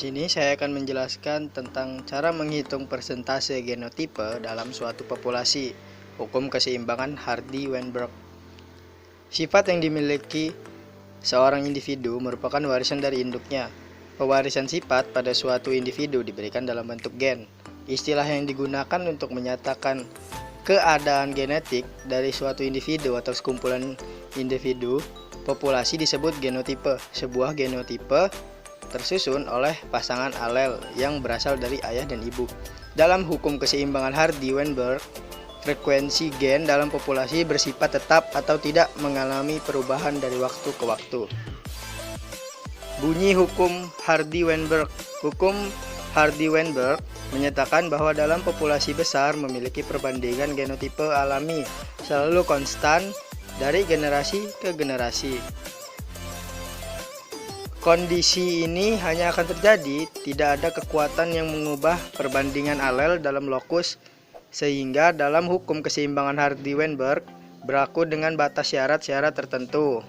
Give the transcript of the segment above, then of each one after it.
Sini saya akan menjelaskan tentang cara menghitung persentase genotipe dalam suatu populasi. Hukum keseimbangan Hardy-Weinberg. Sifat yang dimiliki seorang individu merupakan warisan dari induknya. Pewarisan sifat pada suatu individu diberikan dalam bentuk gen. Istilah yang digunakan untuk menyatakan keadaan genetik dari suatu individu atau sekumpulan individu populasi disebut genotipe. Sebuah genotipe tersusun oleh pasangan alel yang berasal dari ayah dan ibu. Dalam hukum keseimbangan Hardy-Weinberg, frekuensi gen dalam populasi bersifat tetap atau tidak mengalami perubahan dari waktu ke waktu. Bunyi hukum Hardy-Weinberg. Hukum Hardy-Weinberg menyatakan bahwa dalam populasi besar memiliki perbandingan genotipe alami selalu konstan dari generasi ke generasi. Kondisi ini hanya akan terjadi tidak ada kekuatan yang mengubah perbandingan alel dalam lokus, sehingga dalam hukum keseimbangan Hardy-Weinberg berlaku dengan batas syarat-syarat tertentu.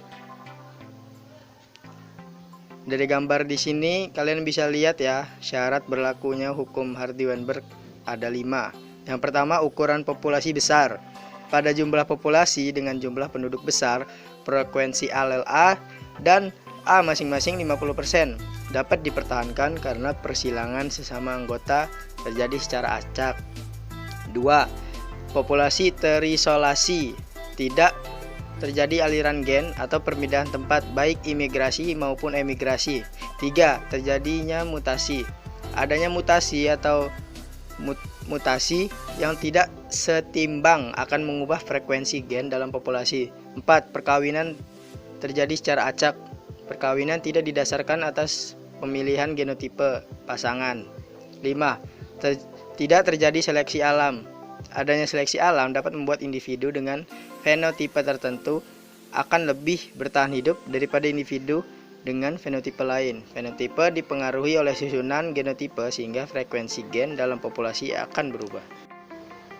Dari gambar di sini kalian bisa lihat ya, syarat berlakunya hukum Hardy-Weinberg ada 5. Yang pertama, ukuran populasi besar. Pada jumlah populasi dengan jumlah penduduk besar, frekuensi alel A dan A masing-masing 50% dapat dipertahankan karena persilangan sesama anggota terjadi secara acak. 2. Populasi terisolasi, tidak terjadi aliran gen atau perpindahan tempat baik imigrasi maupun emigrasi. 3. Terjadinya mutasi. Adanya mutasi atau mutasi yang tidak setimbang akan mengubah frekuensi gen dalam populasi. 4. Perkawinan terjadi secara acak. Perkawinan tidak didasarkan atas pemilihan genotipe pasangan. 5. Tidak terjadi seleksi alam. Adanya seleksi alam dapat membuat individu dengan fenotipe tertentu akan lebih bertahan hidup daripada individu dengan fenotipe lain. Fenotipe dipengaruhi oleh susunan genotipe sehingga frekuensi gen dalam populasi akan berubah.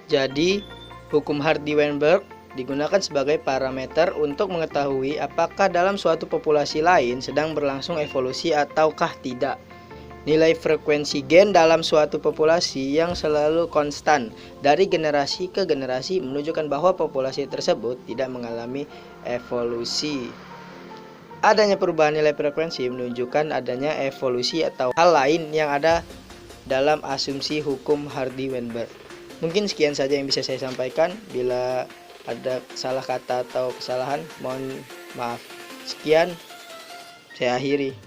Jadi, hukum Hardy-Weinberg digunakan sebagai parameter untuk mengetahui apakah dalam suatu populasi lain sedang berlangsung evolusi ataukah tidak. Nilai frekuensi gen dalam suatu populasi yang selalu konstan dari generasi ke generasi menunjukkan bahwa populasi tersebut tidak mengalami evolusi. Adanya perubahan nilai frekuensi menunjukkan adanya evolusi atau hal lain yang ada dalam asumsi hukum Hardy-Weinberg. Mungkin sekian saja yang bisa saya sampaikan. Bila ada salah kata atau kesalahan, mohon maaf. Sekian, saya akhiri.